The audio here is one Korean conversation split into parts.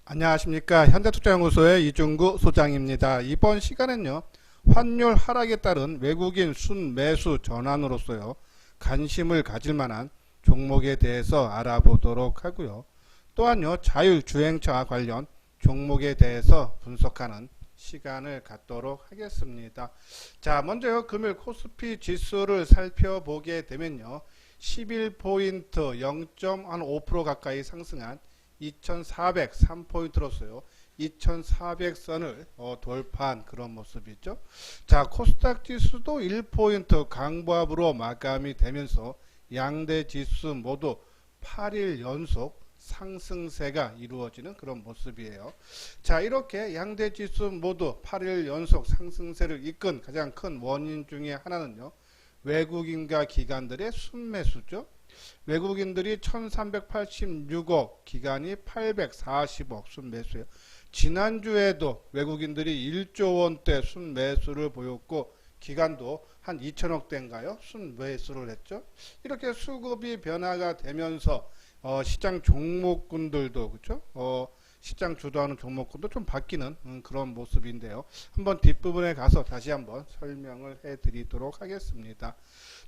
안녕하십니까. 현대투자연구소의 이중구 소장입니다. 이번 시간은요, 환율 하락에 따른 외국인 순매수 전환으로서요, 관심을 가질 만한 종목에 대해서 알아보도록 하고요. 또한요, 자율주행차와 관련 종목에 대해서 분석하는 시간을 갖도록 하겠습니다. 자, 먼저요, 금일 코스피 지수를 살펴보게 되면요, 11포인트 0.5% 가까이 상승한 2403포인트로서요. 2400선을 돌파한 그런 모습이죠. 자, 코스닥 지수도 1포인트 강보합으로 마감이 되면서 양대 지수 모두 8일 연속 상승세가 이루어지는 그런 모습이에요. 자, 이렇게 양대 지수 모두 8일 연속 상승세를 이끈 가장 큰 원인 중에 하나는요. 외국인과 기관들의 순매수죠. 외국인들이 1386억, 기관이 840억 순매수예요. 지난주에도 외국인들이 1조 원대 순매수를 보였고 기관도 한 2천억대인가요? 순매수를 했죠. 이렇게 수급이 변화가 되면서 시장 종목군들도 그렇죠? 시장 주도하는 종목군도 좀 바뀌는 그런 모습인데요. 한번 뒷부분에 가서 다시 한번 설명을 해드리도록 하겠습니다.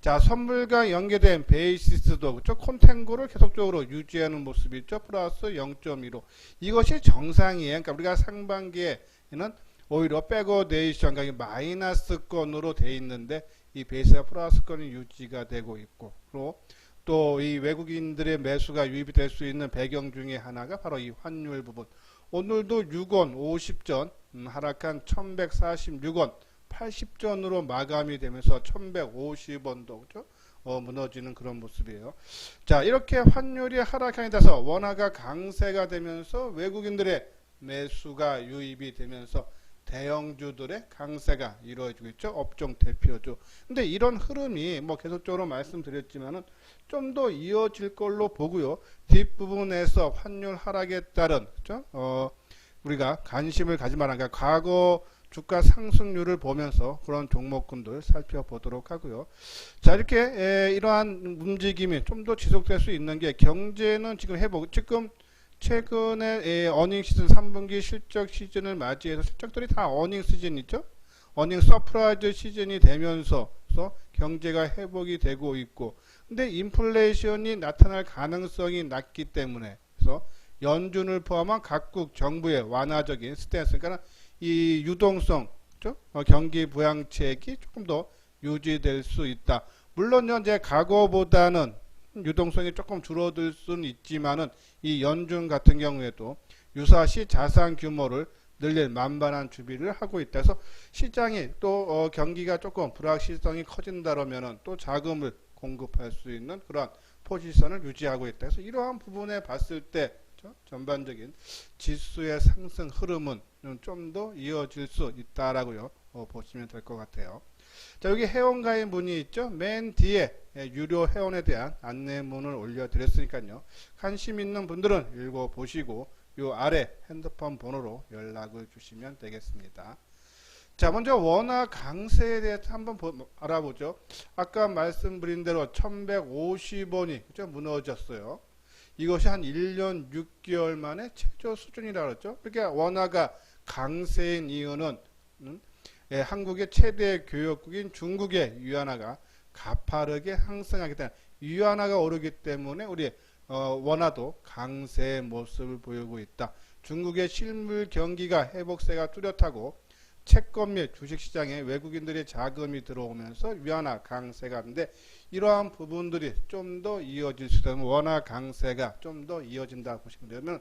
자, 선물과 연계된 베이시스도 그렇죠? 콘탱고를 계속적으로 유지하는 모습이죠. 플러스 0.15. 이것이 정상이에요. 그러니까 우리가 상반기에는 오히려 백어데이션, 그러니까 마이너스권으로 돼 있는데 이 베이스가 플러스권이 유지가 되고 있고, 그리고 또 이 외국인들의 매수가 유입이 될 수 있는 배경 중에 하나가 바로 이 환율 부분. 오늘도 6원 50전 하락한 1146원 80전으로 마감이 되면서 1150원도 그죠? 무너지는 그런 모습이에요. 자, 이렇게 환율이 하락하게 돼서 원화가 강세가 되면서 외국인들의 매수가 유입이 되면서 대형주들의 강세가 이루어지고 있죠. 업종 대표주. 근데 이런 흐름이 뭐 계속적으로 말씀드렸지만은 좀 더 이어질 걸로 보고요. 뒷부분에서 환율 하락에 따른 그죠? 우리가 관심을 가질 만한 과거 주가 상승률을 보면서 그런 종목군들 살펴보도록 하고요. 자, 이렇게 이러한 움직임이 좀 더 지속될 수 있는 게 경제는 지금 최근에 어닝 시즌 3분기 실적 시즌을 맞이해서 실적들이 다 어닝 시즌이죠. 어닝 서프라이즈 시즌이 되면서 경제가 회복이 되고 있고, 근데 인플레이션이 나타날 가능성이 낮기 때문에 그래서 연준을 포함한 각국 정부의 완화적인 스탠스, 그러니까 이 유동성, 경기 부양책이 조금 더 유지될 수 있다. 물론 현재 과거보다는 유동성이 조금 줄어들 수는 있지만은 이 연준 같은 경우에도 유사시 자산 규모를 늘릴 만반한 준비를 하고 있다. 그래서 시장이 또 경기가 조금 불확실성이 커진다면은 또 자금을 공급할 수 있는 그러한 포지션을 유지하고 있다. 그래서 이러한 부분에 봤을 때 전반적인 지수의 상승 흐름은 좀 더 이어질 수 있다라고요. 보시면 될 것 같아요. 자, 여기 회원가입 문이 있죠. 맨 뒤에 유료 회원에 대한 안내문을 올려드렸으니까요. 관심 있는 분들은 읽어보시고 요 아래 핸드폰 번호로 연락을 주시면 되겠습니다. 자, 먼저 원화 강세에 대해서 한번 알아보죠. 아까 말씀드린 대로 1150원이 그죠? 무너졌어요. 이것이 한 1년 6개월 만에 최저 수준이라고 그랬죠. 그러니까 원화가 강세인 이유는 한국의 최대 교역국인 중국의 위안화가 가파르게 상승하기 때문에 위안화가 오르기 때문에 우리 원화도 강세의 모습을 보이고 있다. 중국의 실물 경기가 회복세가 뚜렷하고 채권 및 주식시장에 외국인들의 자금이 들어오면서 위안화 강세가 하는데 이러한 부분들이 좀 더 이어질 수 있다면 원화 강세가 좀 더 이어진다 보시면 되면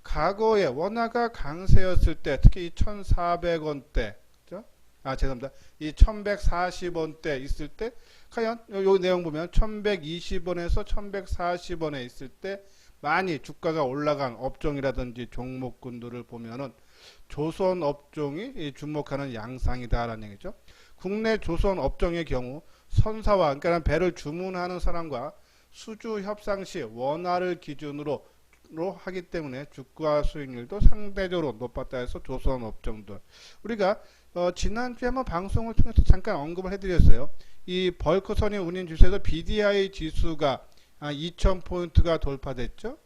과거에 원화가 강세였을 때 특히 이 1,400원대 죄송합니다. 이 1140원대 있을 때 과연 요 내용 보면 1120원에서 1140원에 있을 때 많이 주가가 올라간 업종이라든지 종목군들을 보면은 조선 업종이 주목하는 양상이다라는 얘기죠. 국내 조선 업종의 경우 선사와 그러니까 배를 주문하는 사람과 수주 협상 시 원화를 기준으로 하기 때문에 주가 수익률도 상대적으로 높았다 해서 조선 업종들 우리가 지난주에 한번 방송을 통해서 잠깐 언급을 해드렸어요. 이 벌크선의 운임 지수에서 BDI 지수가 2000포인트가 돌파됐죠.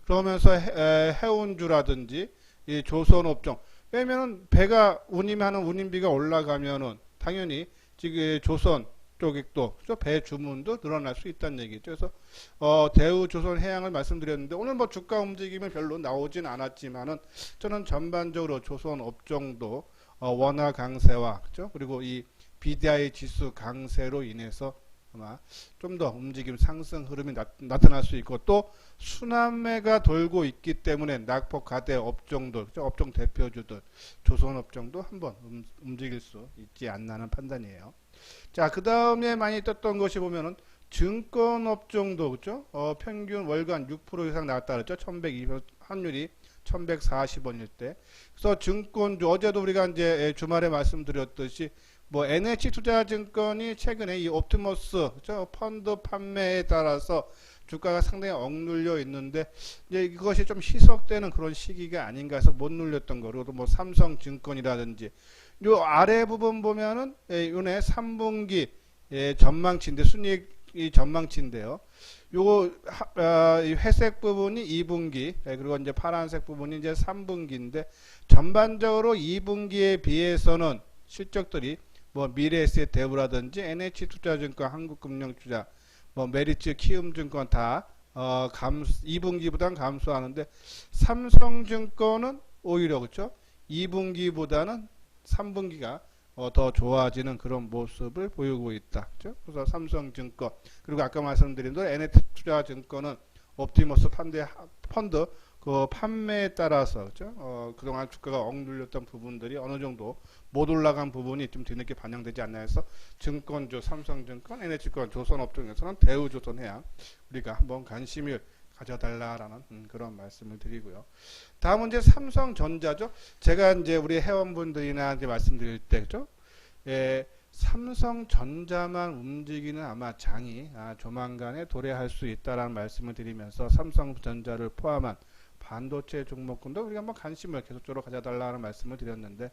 그러면서 해운주라든지 이 조선업종, 왜냐면은 배가 운임하는 운임비가 올라가면은 당연히 지금 조선 쪽도 배 주문도 늘어날 수 있다는 얘기죠. 그래서 대우 조선해양을 말씀드렸는데 오늘 뭐 주가 움직임은 별로 나오진 않았지만은 저는 전반적으로 조선 업종도 원화 강세와 그죠? 그리고 이 BDI 지수 강세로 인해서 아마 좀 더 움직임 상승 흐름이 나타날 수 있고, 또 순환매가 돌고 있기 때문에 낙폭 가대 업종들, 그죠? 업종 대표주들 조선 업종도 한번 움직일 수 있지 않나 하는 판단이에요. 자, 그 다음에 많이 떴던 것이 보면은 증권 업종도 그죠? 평균 월간 6% 이상 나왔다 그랬죠? 1120 환율이 1140원일 때. 그래서 증권주, 어제도 우리가 이제 주말에 말씀드렸듯이 뭐 NH투자증권이 최근에 이 옵티머스 그죠? 펀드 판매에 따라서 주가가 상당히 억눌려 있는데 이제 이것이 좀 희석되는 그런 시기가 아닌가 해서 못 눌렸던 거로, 뭐 삼성증권이라든지 요 아래 부분 보면은 요네 3분기 전망치인데 순이익 전망치인데요. 요거 이 회색 부분이 2분기, 그리고 이제 파란색 부분이 이제 3분기인데 전반적으로 2분기에 비해서는 실적들이 뭐 미래에셋 대우라든지 NH투자증권, 한국금융투자, 뭐 메리츠, 키움증권 다 2분기보다는 감소하는데 삼성증권은 오히려 그렇죠? 2분기보다는 3분기가 더 좋아지는 그런 모습을 보이고 있다. 그렇죠? 그래서 삼성증권, 그리고 아까 말씀드린 대로 NH투자증권은 옵티머스 펀드 그 판매에 따라서 그렇죠? 그동안 주가가 억눌렸던 부분들이 어느 정도 못 올라간 부분이 좀 뒤늦게 반영되지 않나 해서 증권주, 삼성증권, NH증권, 조선업종에서는 대우조선해양 우리가 한번 관심을 가져달라라는 그런 말씀을 드리고요. 다음은 이제 삼성전자죠. 제가 이제 우리 회원분들이나 이제 말씀드릴 때, 그죠? 삼성전자만 움직이는 아마 장이 조만간에 도래할 수 있다라는 말씀을 드리면서 삼성전자를 포함한 반도체 종목군도 우리가 한번 관심을 계속적으로 가져달라는 말씀을 드렸는데,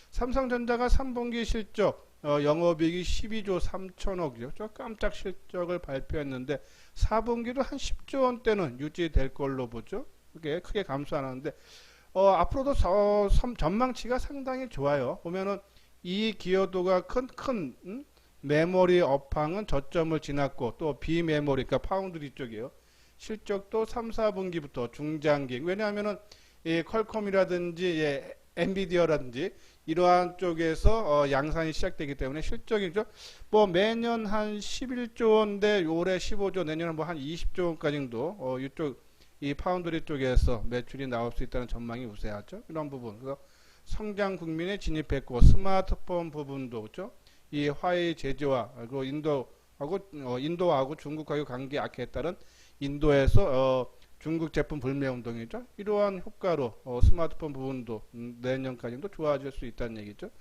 삼성전자가 3분기 실적 영업이익이 12조 3천억이죠. 깜짝 실적을 발표했는데 4분기도 한 10조 원대는 유지될 걸로 보죠. 그게 크게 감소 안 하는데 앞으로도 전망치가 상당히 좋아요. 보면은 이 기여도가 큰 메모리 업황은 저점을 지났고, 또 비메모리, 그러니까 파운드리 쪽이요. 실적도 3, 4분기부터 중장기, 왜냐하면은 이 퀄컴이라든지 엔비디아라든지 이러한 쪽에서 양산이 시작되기 때문에 실적이죠. 뭐 매년 한 11조 원대 올해 15조, 내년에 뭐 한 20조 원까지도 이쪽 이 파운드리 쪽에서 매출이 나올 수 있다는 전망이 우세하죠. 이런 부분. 그래서 성장 국민에 진입했고, 스마트폰 부분도 그렇죠. 이 화웨이 제재와 그리고 인도하고 중국과의 관계 악화에 따른 인도에서 중국 제품 불매 운동이죠. 이러한 효과로 스마트폰 부분도 내년까지도 좋아질 수 있다는 얘기죠.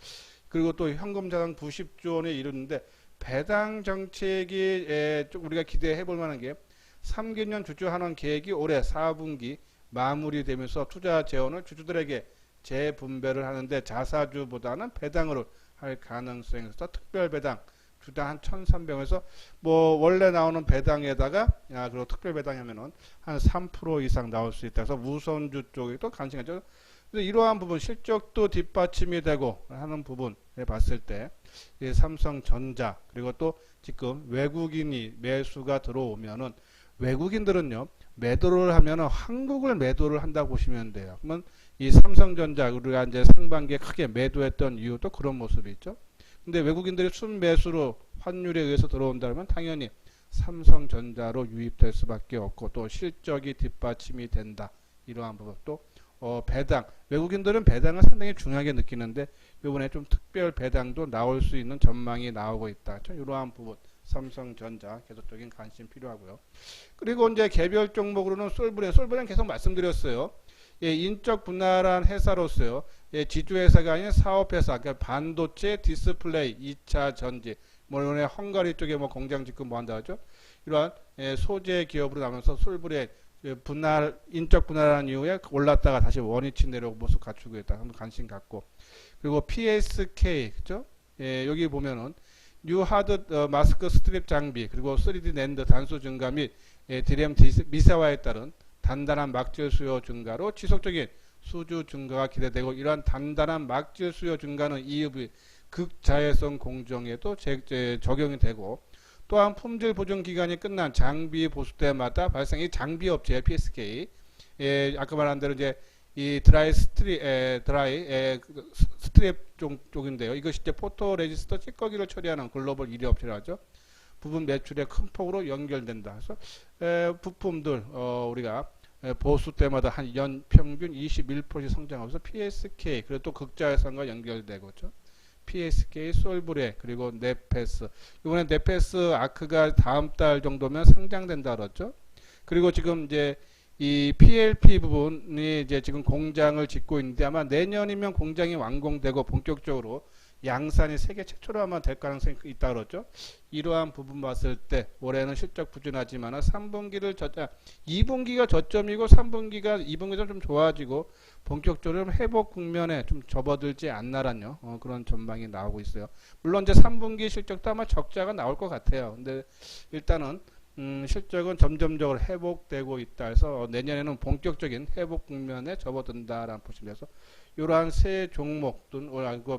그리고 또 현금 자산 90조 원에 이르는데 배당 정책이 좀 우리가 기대해 볼 만한 게 3개년 주주환원 계획이 올해 4분기 마무리되면서 투자 재원을 주주들에게 재분배를 하는데 자사주보다는 배당으로 할 가능성이 있어서 특별 배당 주당 한 1,300원에서 뭐 원래 나오는 배당에다가 그리고 특별 배당하면은 한 3% 이상 나올 수 있다. 그래서 우선주 쪽에 또 관심하죠. 그래서 이러한 부분 실적도 뒷받침이 되고 하는 부분에 봤을 때 이 삼성전자, 그리고 또 지금 외국인이 매수가 들어오면은 외국인들은요 매도를 하면은 한국을 매도를 한다고 보시면 돼요. 그러면 이 삼성전자 우리가 이제 상반기에 크게 매도했던 이유도 그런 모습이 있죠. 근데 외국인들이 순매수로 환율에 의해서 들어온다면 당연히 삼성전자로 유입될 수밖에 없고, 또 실적이 뒷받침이 된다. 이러한 부분. 또 배당, 외국인들은 배당을 상당히 중요하게 느끼는데 이번에 좀 특별 배당도 나올 수 있는 전망이 나오고 있다. 이러한 부분 삼성전자 계속적인 관심 필요하고요. 그리고 이제 개별 종목으로는 솔브렌 계속 말씀드렸어요. 인적 분할한 회사로서요. 지주회사가 아닌 사업회사, 그러니까 반도체, 디스플레이, 2차 전지, 뭐 이번에 헝가리 쪽에 뭐 공장 짓고 뭐 한다 하죠. 이러한 소재 기업으로 나면서 솔브렌 인적 분할한 이후에 올랐다가 다시 원위치 내려오고 모습 갖추고 있다. 한번 관심 갖고. 그리고 PSK, 그죠? 여기 보면은 뉴 하드 마스크 스트립 장비, 그리고 3D 낸드 단수 증가 및 DRAM 미세화에 따른 단단한 막질 수요 증가로 지속적인 수주 증가가 기대되고, 이러한 단단한 막질 수요 증가는 EUV 극자외선 공정에도 적용이 되고, 또한 품질 보증 기간이 끝난 장비 보수 때마다 발생, 이 장비 업체 PSK, 아까 말한 대로 이제 이 드라이 스트랩 쪽인데요. 이것이 이제 포토 레지스터 찌꺼기를 처리하는 글로벌 1위 업체라죠. 부분 매출의 큰 폭으로 연결된다. 그래서 부품들 우리가 보수 때마다 한 연 평균 21%씩 성장하면서 PSK, 그리고 또 극자회선과 연결되고, 그렇죠? PSK, 솔브레, 그리고 네페스. 이번에 네페스 아크가 다음 달 정도면 상장된다 그랬죠. 그리고 지금 이제 이 PLP 부분이 이제 지금 공장을 짓고 있는데, 아마 내년이면 공장이 완공되고 본격적으로 양산이 세계 최초로 아마 될 가능성이 있다 그러죠. 이러한 부분 봤을 때 올해는 실적 부진하지만 2분기가 저점이고 2분기가 좀 좋아지고 본격적으로 회복 국면에 좀 접어들지 않나라는 그런 전망이 나오고 있어요. 물론 이제 3분기 실적도 아마 적자가 나올 것 같아요. 근데 일단은 실적은 점점적으로 회복되고 있다 해서 내년에는 본격적인 회복 국면에 접어든다라는 보시면서 이러한 세 종목,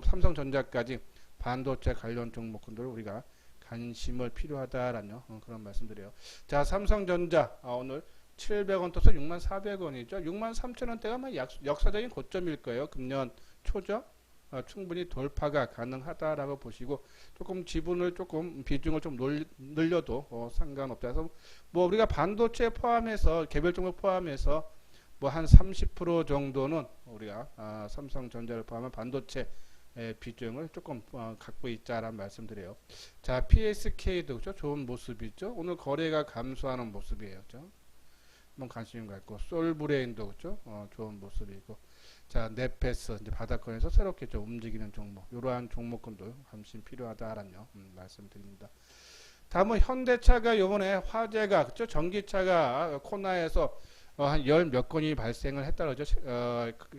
삼성전자까지 반도체 관련 종목군들을 우리가 관심을 필요하다라는 그런 말씀드려요. 자, 삼성전자 오늘 700원 떠서 64,400원이죠. 63,000원대가 아마 역사적인 고점일 거예요. 금년 초죠. 충분히 돌파가 가능하다라고 보시고, 조금 지분을 조금 비중을 좀 늘려도 상관없다 해서, 뭐 우리가 반도체 포함해서 개별 종목 포함해서 뭐 한 30% 정도는 우리가 삼성전자를 포함한 반도체 비중을 조금 갖고 있자라는 말씀드려요. 자, PSK도 그렇죠? 좋은 모습이죠. 오늘 거래가 감소하는 모습이에요. 그렇죠? 한번 관심 갖고, 솔브레인도 그렇죠? 좋은 모습이고, 자, 네페스 이제 바닥권에서 새롭게 좀 움직이는 종목, 이러한 종목군도 관심 필요하다라는 말씀드립니다. 다음은 현대차가 요번에 화재가 그렇죠? 전기차가 코나에서 한 열 몇 건이 발생을 했다 그러죠.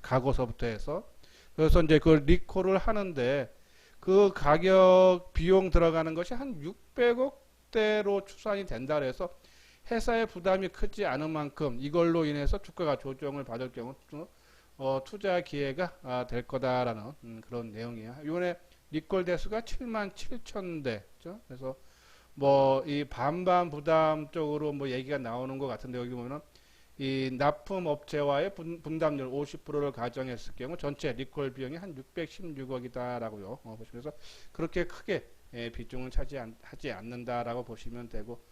가고서부터 해서. 그래서 이제 그 리콜을 하는데 그 가격 비용 들어가는 것이 한 600억대로 추산이 된다 그래서 회사의 부담이 크지 않은 만큼 이걸로 인해서 주가가 조정을 받을 경우 투자 기회가 될 거다라는 그런 내용이에요. 이번에 리콜 대수가 77,000대. 그렇죠? 그래서 뭐 이 반반 부담 쪽으로 뭐 얘기가 나오는 것 같은데, 여기 보면은 이 납품 업체와의 분담률 50%를 가정했을 경우 전체 리콜 비용이 한 616억이다라고요. 보시면서 그렇게 크게 비중은 차지하지 않는다라고 보시면 되고,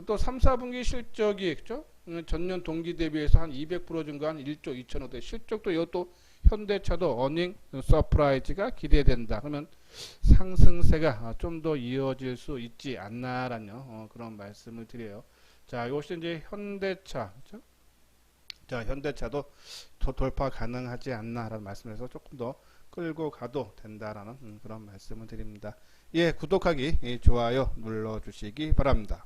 또 3, 4분기 실적이 그죠? 전년 동기 대비해서 한 200% 증가한 1조 2천억대 실적도, 이것도 현대차도 어닝 서프라이즈가 기대된다. 그러면 상승세가 좀 더 이어질 수 있지 않나라는 그런 말씀을 드려요. 자, 이것이 이제 현대차, 그죠? 자, 현대차도 돌파 가능하지 않나라는 말씀에서 조금 더 끌고 가도 된다라는 그런 말씀을 드립니다. 예, 구독하기, 좋아요 눌러주시기 바랍니다.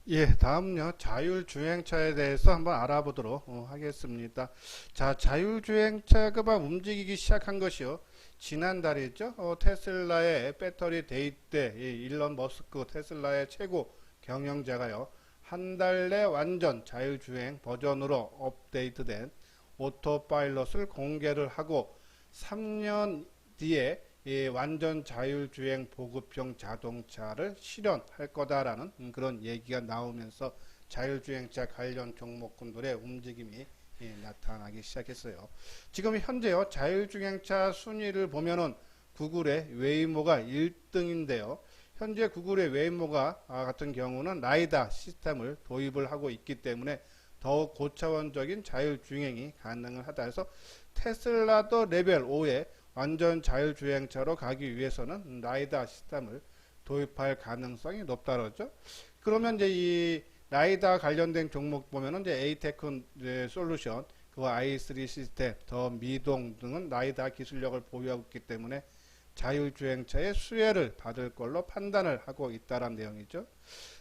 예, 다음요, 자율주행차에 대해서 한번 알아보도록 하겠습니다. 자, 자율주행차가 막 움직이기 시작한 것이요, 지난달이죠. 테슬라의 배터리 데이 때 일론 머스크 테슬라의 최고 경영자가요, 한 달 내 완전 자율주행 버전으로 업데이트된 오토파일럿을 공개를 하고 3년 뒤에 이 완전 자율주행 보급형 자동차를 실현할 거다라는 그런 얘기가 나오면서 자율주행차 관련 종목군들의 움직임이 나타나기 시작했어요. 지금 현재요, 자율주행차 순위를 보면은 구글의 웨이모가 1등인데요. 현재 구글의 웨이모가 같은 경우는 라이다 시스템을 도입을 하고 있기 때문에 더욱 고차원적인 자율주행이 가능을 하다 해서 테슬라도 레벨 5의 완전 자율주행차로 가기 위해서는 라이다 시스템을 도입할 가능성이 높다 그러죠. 그러면 이제 이 라이다 관련된 종목 보면은 이제 에이테크 솔루션, 그 i3 시스템, 더 미동 등은 라이다 기술력을 보유하고 있기 때문에 자율주행차의 수혜를 받을 걸로 판단을 하고 있다는 내용이죠.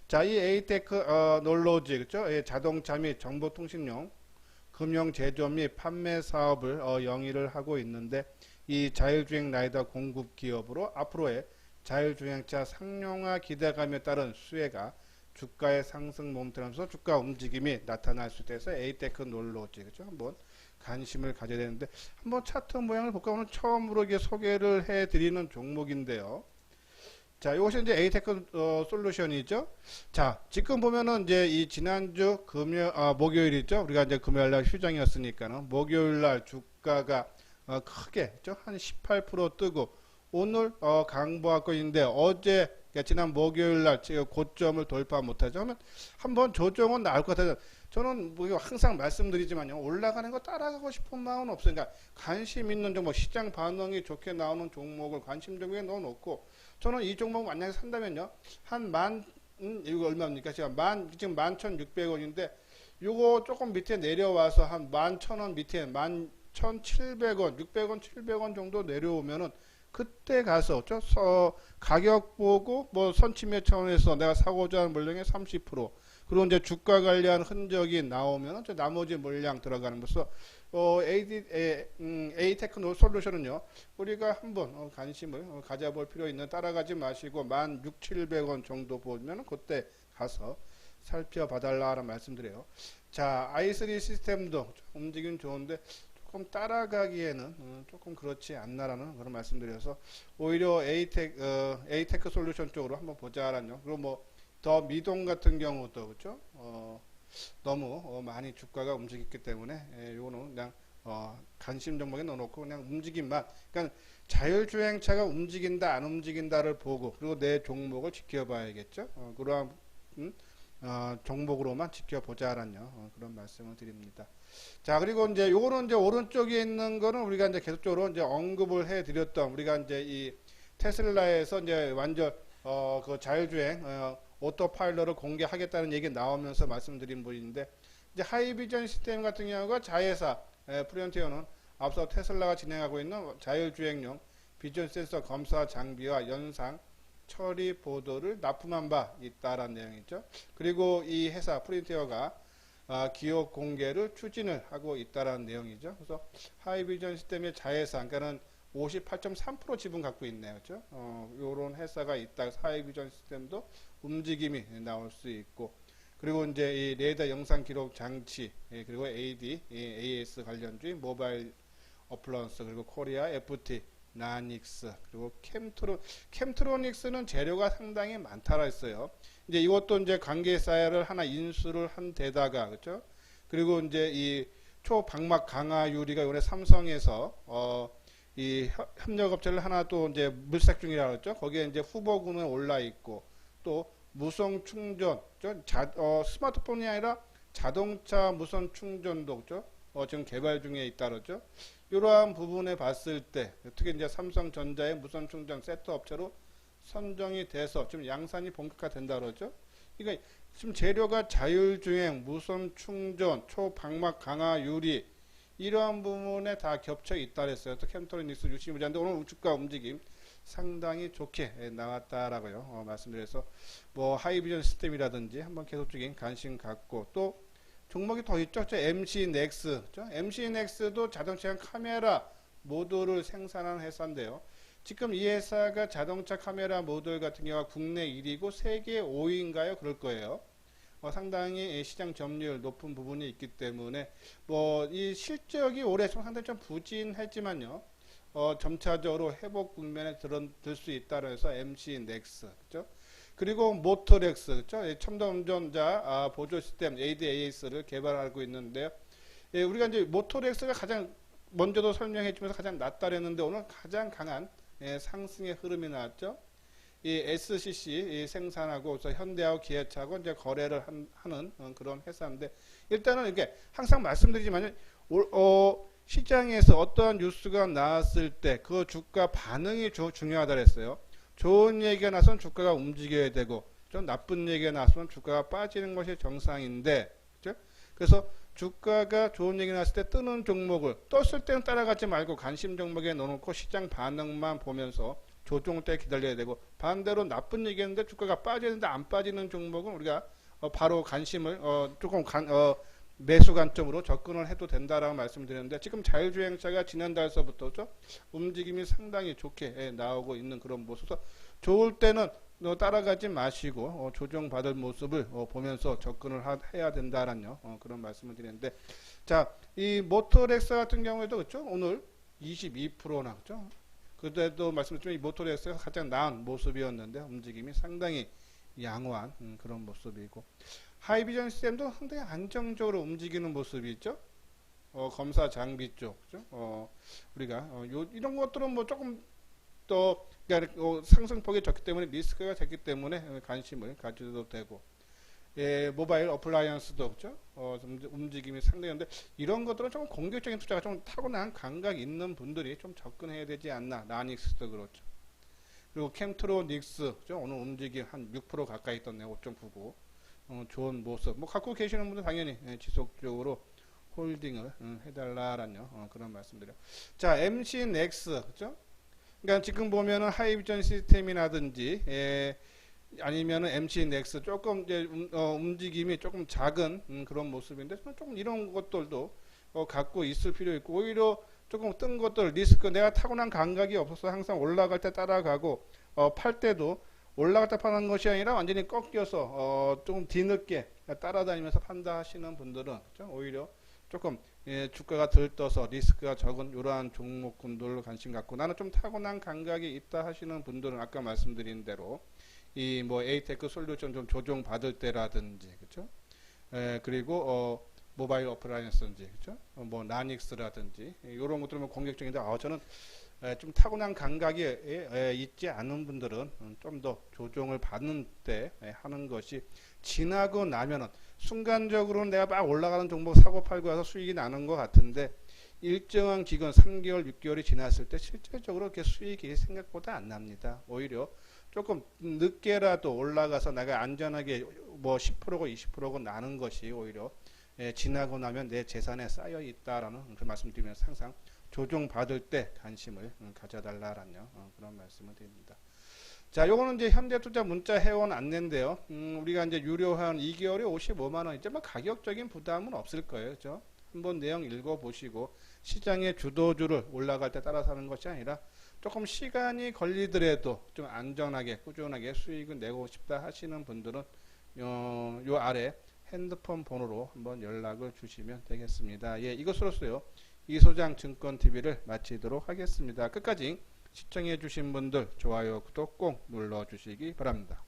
자, 이 에이테크 놀로지, 그렇죠? 자동차 및 정보통신용, 금융 제조 및 판매 사업을 영위를 하고 있는데, 이 자율주행 라이더 공급 기업으로 앞으로의 자율주행차 상용화 기대감에 따른 수혜가 주가의 상승 모멘텀에서 주가 움직임이 나타날 수 있어서 에이테크 놀러오지, 그죠? 한번 관심을 가져야 되는데, 한번 차트 모양을 볼까? 오늘 처음으로 이게 소개를 해드리는 종목인데요. 자, 이것이 이제 에이테크 솔루션이죠. 자, 지금 보면은 이제 이 지난주 목요일이죠. 우리가 이제 금요일날 휴장이었으니까는 목요일날 주가가 크게 한 18% 뜨고 오늘 강보하고 있는데 어제 그러니까 지난 목요일날 고점을 돌파 못하죠. 저는 한번 조정은 나올 것 같아요. 저는 뭐 항상 말씀드리지만요, 올라가는 거 따라가고 싶은 마음은 없어요. 그러니까 관심 있는 종목, 시장 반응이 좋게 나오는 종목을 관심 종목에 넣어놓고, 저는 이 종목 만약에 산다면요, 이거 얼마입니까? 지금 11,600원인데, 요거 조금 밑에 내려와서 한 11,000원 밑에 11,700원, 600원, 700원 정도 내려오면은 그때 가서 가격 보고 뭐 선침해 차원에서 내가 사고자 하는 물량의 30%, 그리고 이제 주가 관리한 흔적이 나오면 나머지 물량 들어가는 것으로 에이테크 솔루션은요, 우리가 한번 관심을 가져볼 필요 있는, 따라가지 마시고 16,700원 정도 보면 그때 가서 살펴봐달라는 말씀드려요. 자, i3 시스템도 움직임 좋은데 조금 따라가기에는 조금 그렇지 않나라는 그런 말씀드려서 오히려 에이테크 솔루션 쪽으로 한번 보자라는. 그리고 뭐 더 미동 같은 경우도 그렇죠. 너무 많이 주가가 움직였기 때문에 요거는 그냥 관심 종목에 넣어놓고 그냥 움직임만, 그러니까 자율주행차가 움직인다 안 움직인다를 보고, 그리고 내 종목을 지켜봐야겠죠. 그러한 종목으로만 지켜보자라는 그런 말씀을 드립니다. 자, 그리고 이제 요거는 이제 오른쪽에 있는 거는 우리가 이제 계속적으로 이제 언급을 해드렸던, 우리가 이제 이 테슬라에서 이제 완전 그 자율주행 오토파일럿을 공개하겠다는 얘기 나오면서 말씀드린 부분인데, 이제 하이비전 시스템 같은 경우가 자회사 프론티어는 앞서 테슬라가 진행하고 있는 자율주행용 비전 센서 검사 장비와 연상 처리 보도를 납품한 바 있다라는 내용이죠. 그리고 이 회사 프론티어가 기업 공개를 추진을 하고 있다라는 내용이죠. 그래서 하이비전 시스템의 자회사, 그러니까는 58.3% 지분 갖고 있네요. 그렇죠? 요런 회사가 있다. 하이비전 시스템도 움직임이 나올 수 있고, 그리고 이제 이 레이더 영상 기록 장치, 그리고 AS 관련주의 모바일 어플런스, 그리고 코리아 FT, 나닉스, 그리고 캠트로닉스는 재료가 상당히 많다라 했어요. 이제 이것도 이제 관계사를 하나 인수를 한 데다가, 그렇죠? 그리고 이제 이 초방막 강화 유리가 이번에 삼성에서 이 협력업체를 하나 또 이제 물색 중이라고 했죠. 거기에 이제 후보군에 올라 있고, 또 무선 충전, 스마트폰이 아니라 자동차 무선 충전도 그죠? 지금 개발 중에 있다 그러죠. 이러한 부분에 봤을 때 특히 이제 삼성전자의 무선 충전 세트 업체로 선정이 돼서 지금 양산이 본격화된다 그러죠. 그러니까 지금 재료가 자율주행, 무선 충전, 초방막 강화 유리, 이러한 부분에 다 겹쳐 있다 그랬어요. 또 캠토닉스 유심히 보자는데 오늘 우주가 움직임 상당히 좋게 나왔다라고요. 말씀드려서 뭐 하이비전 시스템이라든지 한번 계속적인 관심 갖고, 또 종목이 더 있죠. MC넥스, MC넥스도 자동차 카메라 모듈을 생산하는 회사인데요. 지금 이 회사가 자동차 카메라 모듈 같은 경우가 국내 1위고 세계 5위인가요? 그럴 거예요. 상당히 시장 점유율 높은 부분이 있기 때문에 뭐 이 실적이 올해 좀 상당히 좀 부진했지만요, 점차적으로 회복 국면에 들 수 있다고 해서 MC넥스, 그죠? 그리고 모터렉스, 그죠? 첨단 운전자 보조 시스템 ADAS를 개발하고 있는데요. 우리가 이제 모터렉스가 가장 먼저도 설명해 주면서 가장 낫다 그랬는데 오늘 가장 강한 상승의 흐름이 나왔죠. 이 SCC 생산하고 현대하고 기아차하고 이제 거래를 하는 그런 회사인데, 일단은 이렇게 항상 말씀드리지만 시장에서 어떠한 뉴스가 나왔을 때 그 주가 반응이 중요하다 그랬어요. 좋은 얘기가 나서는 주가가 움직여야 되고, 좀 나쁜 얘기가 나서면 주가가 빠지는 것이 정상인데, 그렇죠? 그래서 주가가 좋은 얘기 나왔을 때 뜨는 종목을 떴을 때는 따라가지 말고 관심 종목에 넣어놓고 시장 반응만 보면서 조정 때 기다려야 되고, 반대로 나쁜 얘기했는데 주가가 빠지는데 안 빠지는 종목은 우리가 바로 관심을 조금 매수 관점으로 접근을 해도 된다라고 말씀드렸는데, 지금 자율주행차가 지난달서부터죠 움직임이 상당히 좋게 나오고 있는 그런 모습에서 좋을 때는 따라가지 마시고 조정받을 모습을 보면서 접근을 해야 된다라는 그런 말씀을 드리는데, 자, 이 모토렉스 같은 경우에도 그렇죠? 오늘 22%나 그렇죠? 그때도 말씀드렸지만 이 모토렉스가 가장 나은 모습이었는데 움직임이 상당히 양호한 그런 모습이고, 하이비전 시스템도 상당히 안정적으로 움직이는 모습이 있죠. 검사 장비 쪽, 그죠? 우리가 이런 것들은 뭐 조금 또 그러니까 상승폭이 적기 때문에 리스크가 적기 때문에 관심을 가져도 되고, 예, 모바일 어플라이언스도 그죠? 움직임이 상당한데 이런 것들은 좀 공격적인 투자가 좀 타고난 감각이 있는 분들이 좀 접근해야 되지 않나. 라닉스도 그렇죠. 그리고 캠트로닉스 그죠? 오늘 움직임 한 6% 가까이 있던데 5.99. 좋은 모습. 뭐 갖고 계시는 분들 당연히 지속적으로 홀딩을 해달라라는 그런 말씀드려요. 자, MC넥스 그죠? 그러니까 지금 보면은 하이비전 시스템이라든지 아니면은 MC넥스 조금 이제 움직임이 조금 작은 그런 모습인데 조금 이런 것들도 갖고 있을 필요 있고, 오히려 조금 뜬 것들 리스크, 내가 타고난 감각이 없어서 항상 올라갈 때 따라가고 팔 때도 올라갈 때 파는 것이 아니라 완전히 꺾여서 조금 뒤늦게 따라다니면서 판다 하시는 분들은 그렇죠? 오히려 조금 주가가 들떠서 리스크가 적은 이러한 종목군들로 관심 갖고, 나는 좀 타고난 감각이 있다 하시는 분들은 아까 말씀드린 대로 이 뭐 에이테크 솔루션 좀 조정 받을 때라든지 그렇죠? 그리고 모바일 어플라이언스든지 그렇죠? 뭐 나닉스라든지 이런 것들은 공격적인데 저는 좀 타고난 감각이 있지 않은 분들은 좀 더 조정을 받는 때 하는 것이, 지나고 나면은 순간적으로는 내가 막 올라가는 종목 사고 팔고 해서 수익이 나는 것 같은데 일정한 기간 3개월 6개월이 지났을 때 실질적으로 그렇게 수익이 생각보다 안 납니다. 오히려 조금 늦게라도 올라가서 내가 안전하게 뭐 10%고 20%고 나는 것이 오히려 지나고 나면 내 재산에 쌓여 있다라는 그 말씀드리면서 항상 조정받을 때 관심을 가져달라라는 그런 말씀을 드립니다. 자, 요거는 이제 현대투자 문자 회원 안내인데요. 우리가 이제 유료한 2개월에 55만원, 이제 뭐 가격적인 부담은 없을 거예요. 그죠? 한번 내용 읽어보시고 시장의 주도주를 올라갈 때 따라 사는 것이 아니라 조금 시간이 걸리더라도 좀 안전하게 꾸준하게 수익을 내고 싶다 하시는 분들은 요 아래 핸드폰 번호로 한번 연락을 주시면 되겠습니다. 예, 이것으로서요 이소장 증권TV를 마치도록 하겠습니다. 끝까지 시청해 주신 분들 좋아요 구독 꼭 눌러 주시기 바랍니다.